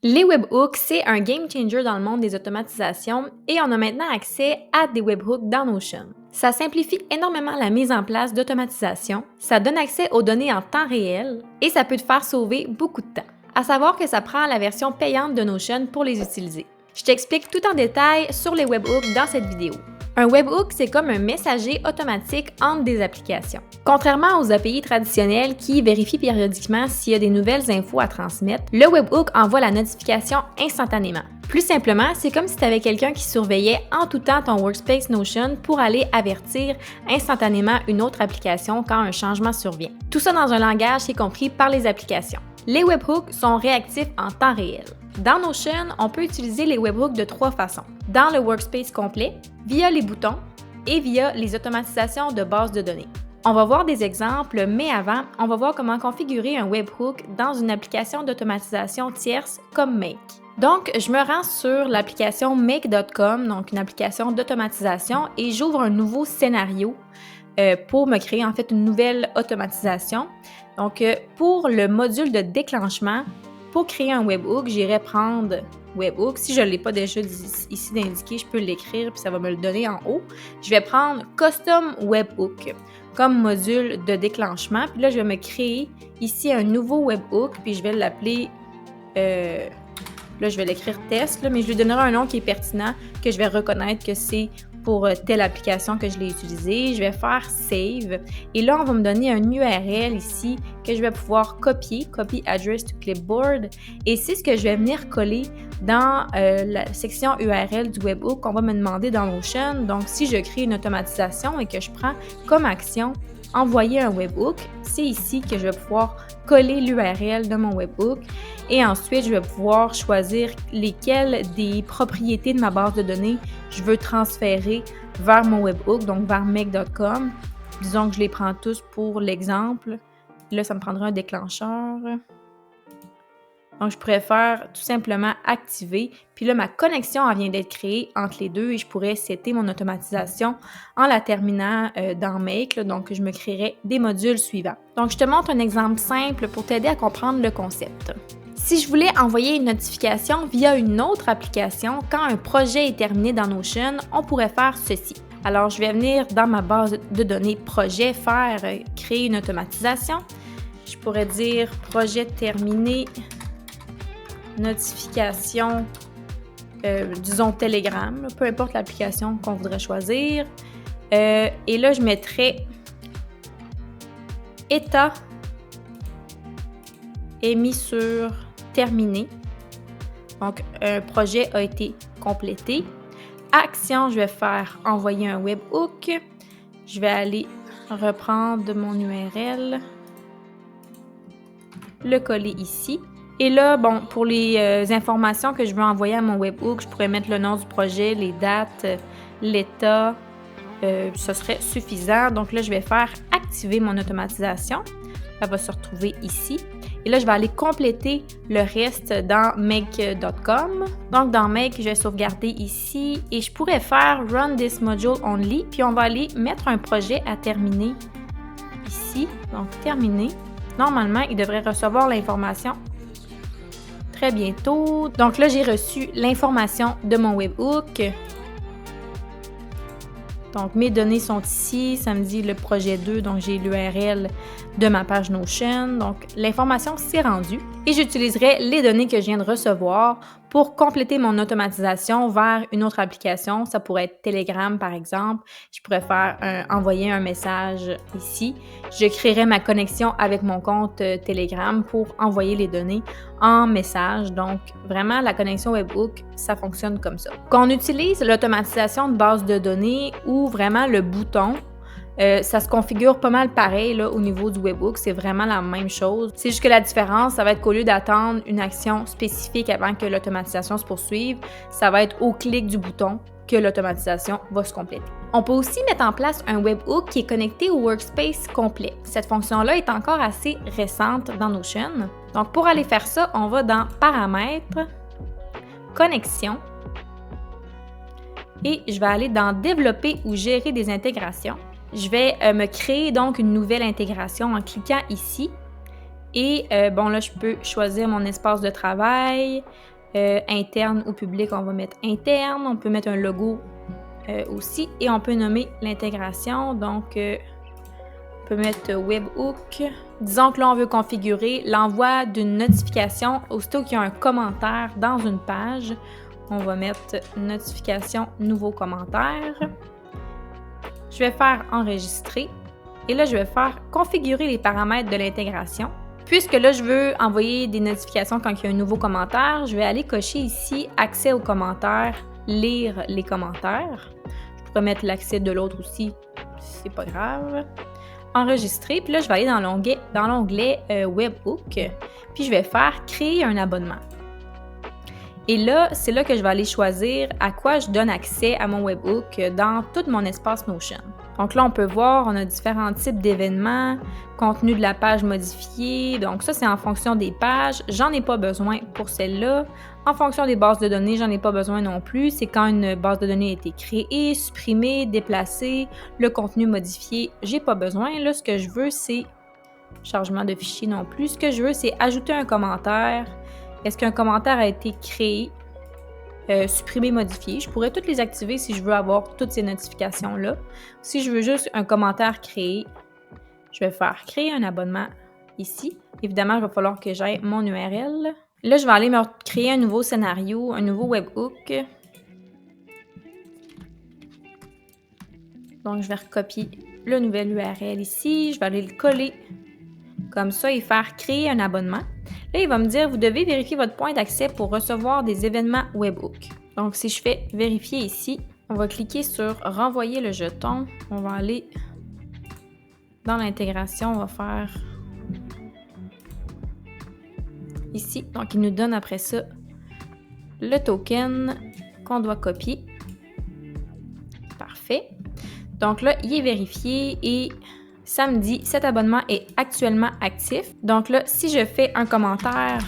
Les webhooks, c'est un game changer dans le monde des automatisations et on a maintenant accès à des webhooks dans Notion. Ça simplifie énormément la mise en place d'automatisation, ça donne accès aux données en temps réel et ça peut te faire sauver beaucoup de temps. À savoir que ça prend la version payante de Notion pour les utiliser. Je t'explique tout en détail sur les webhooks dans cette vidéo. Un webhook, c'est comme un messager automatique entre des applications. Contrairement aux API traditionnels qui vérifient périodiquement s'il y a des nouvelles infos à transmettre, le webhook envoie la notification instantanément. Plus simplement, c'est comme si tu avais quelqu'un qui surveillait en tout temps ton workspace Notion pour aller avertir instantanément une autre application quand un changement survient. Tout ça dans un langage qui est compris par les applications. Les webhooks sont réactifs en temps réel. Dans Notion, on peut utiliser les webhooks de trois façons. Dans le workspace complet, via les boutons et via les automatisations de base de données. On va voir des exemples, mais avant, on va voir comment configurer un webhook dans une application d'automatisation tierce comme Make. Donc, je me rends sur l'application make.com, donc une application d'automatisation, et j'ouvre un nouveau scénario pour me créer en fait une nouvelle automatisation. Donc, pour le module de déclenchement, pour créer un webhook, j'irai prendre webhook. Si je ne l'ai pas déjà ici d'indiquer, je peux l'écrire puis ça va me le donner en haut. Je vais prendre Custom Webhook comme module de déclenchement. Puis là, je vais me créer ici un nouveau webhook puis je vais l'appeler, là je vais l'écrire test, là, mais je lui donnerai un nom qui est pertinent, que je vais reconnaître que c'est pour telle application que je l'ai utilisée. Je vais faire Save. Et là, on va me donner un URL ici que je vais pouvoir copier, Copy Address to Clipboard. Et c'est ce que je vais venir coller dans la section URL du webhook qu'on va me demander dans Notion. Donc, si je crée une automatisation et que je prends comme action envoyer un webhook, c'est ici que je vais pouvoir coller l'URL de mon webhook et ensuite je vais pouvoir choisir lesquelles des propriétés de ma base de données je veux transférer vers mon webhook, donc vers make.com. Disons que je les prends tous pour l'exemple. Là, ça me prendra un déclencheur. Donc, je pourrais faire tout simplement activer. Puis là, ma connexion elle vient d'être créée entre les deux et je pourrais setter mon automatisation en la terminant dans Make. Là, donc, je me créerai des modules suivants. Donc, je te montre un exemple simple pour t'aider à comprendre le concept. Si je voulais envoyer une notification via une autre application quand un projet est terminé dans Notion, on pourrait faire ceci. Alors, je vais venir dans ma base de données projet, créer une automatisation. Je pourrais dire projet terminé. Notification, disons Telegram, peu importe l'application qu'on voudrait choisir. Et là, je mettrais état est mis sur terminé. Donc, un projet a été complété. Action, je vais faire envoyer un webhook. Je vais aller reprendre mon URL, le coller ici. Et là, bon, pour les informations que je veux envoyer à mon webhook, je pourrais mettre le nom du projet, les dates, l'état, ce serait suffisant. Donc là, je vais faire activer mon automatisation. Elle va se retrouver ici. Et là, je vais aller compléter le reste dans make.com. Donc, dans Make, je vais sauvegarder ici et je pourrais faire Run this module only. Puis, on va aller mettre un projet à terminer ici. Donc, terminé. Normalement, il devrait recevoir l'information très bientôt. Donc là, j'ai reçu l'information de mon webhook. Donc, mes données sont ici. Ça me dit le projet 2, donc j'ai l'URL de ma page Notion. Donc, l'information s'est rendue et j'utiliserai les données que je viens de recevoir pour compléter mon automatisation vers une autre application. Ça pourrait être Telegram, par exemple. Je pourrais envoyer un message ici. Je créerai ma connexion avec mon compte Telegram pour envoyer les données en message. Donc, vraiment, la connexion webhook, ça fonctionne comme ça. Quand on utilise l'automatisation de base de données ou vraiment le bouton, ça se configure pas mal pareil là, au niveau du webhook, c'est vraiment la même chose. C'est juste que la différence, ça va être qu'au lieu d'attendre une action spécifique avant que l'automatisation se poursuive, ça va être au clic du bouton que l'automatisation va se compléter. On peut aussi mettre en place un webhook qui est connecté au workspace complet. Cette fonction-là est encore assez récente dans Notion. Donc pour aller faire ça, on va dans Paramètres, Connexion, et je vais aller dans Développer ou gérer des intégrations. Je vais me créer donc une nouvelle intégration en cliquant ici. Et bon, là, je peux choisir mon espace de travail. interne ou public, on va mettre interne. On peut mettre un logo aussi et on peut nommer l'intégration. Donc, on peut mettre webhook. Disons que là, on veut configurer l'envoi d'une notification aussitôt qu'il y a un commentaire dans une page. On va mettre notification nouveau commentaire. Je vais faire enregistrer. Et là, je vais faire configurer les paramètres de l'intégration. Puisque là, je veux envoyer des notifications quand il y a un nouveau commentaire, je vais aller cocher ici accès aux commentaires, lire les commentaires. Je pourrais mettre l'accès de l'autre aussi, c'est pas grave. Enregistrer, puis là, je vais aller dans l'onglet webhook, puis je vais faire créer un abonnement. Et là, c'est là que je vais aller choisir à quoi je donne accès à mon webhook dans tout mon espace Notion. Donc là, on peut voir, on a différents types d'événements, contenu de la page modifié. Donc ça, c'est en fonction des pages. J'en ai pas besoin pour celle-là. En fonction des bases de données, j'en ai pas besoin non plus. C'est quand une base de données a été créée, supprimée, déplacée, le contenu modifié, j'ai pas besoin. Là, ce que je veux, c'est chargement de fichier non plus. Ce que je veux, c'est ajouter un commentaire. Est-ce qu'un commentaire a été créé, supprimé, modifié? Je pourrais toutes les activer si je veux avoir toutes ces notifications-là. Si je veux juste un commentaire créé, je vais faire créer un abonnement ici. Évidemment, il va falloir que j'aille mon URL. Là, je vais aller me créer un nouveau scénario, un nouveau webhook. Donc, je vais recopier le nouvel URL ici. Je vais aller le coller comme ça et faire créer un abonnement. Là, il va me dire, vous devez vérifier votre point d'accès pour recevoir des événements webhook. Donc, si je fais vérifier ici, on va cliquer sur renvoyer le jeton. On va aller dans l'intégration, on va faire ici. Donc, il nous donne après ça le token qu'on doit copier. Parfait. Donc là, il est vérifié et ça me dit cet abonnement est actuellement actif. Donc là, si je fais un commentaire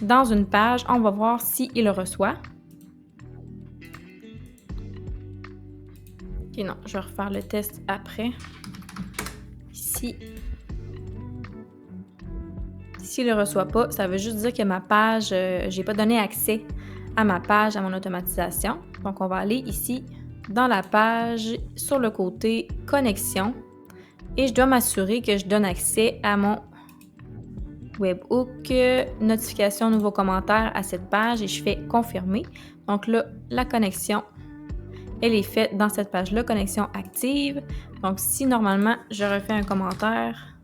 dans une page, on va voir s'il le reçoit. Ok, non, je vais refaire le test après. Ici. S'il ne le reçoit pas, ça veut juste dire que ma page, j'ai pas donné accès à ma page, à mon automatisation. Donc, on va aller ici dans la page sur le côté connexion et je dois m'assurer que je donne accès à mon webhook, notification, nouveau commentaire à cette page et je fais confirmer. Donc là, la connexion, elle est faite dans cette page-là, connexion active. Donc, si normalement, je refais un commentaire,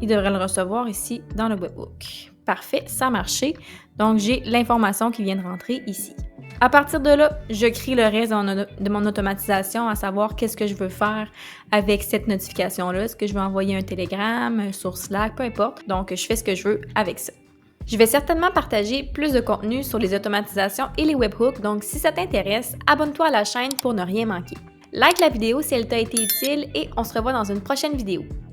il devrait le recevoir ici dans le webhook. Parfait, ça a marché. Donc, j'ai l'information qui vient de rentrer ici. À partir de là, je crée le reste de mon automatisation, à savoir qu'est-ce que je veux faire avec cette notification-là. Est-ce que je veux envoyer un télégramme sur Slack, peu importe. Donc, je fais ce que je veux avec ça. Je vais certainement partager plus de contenu sur les automatisations et les webhooks. Donc, si ça t'intéresse, abonne-toi à la chaîne pour ne rien manquer. Like la vidéo si elle t'a été utile et on se revoit dans une prochaine vidéo.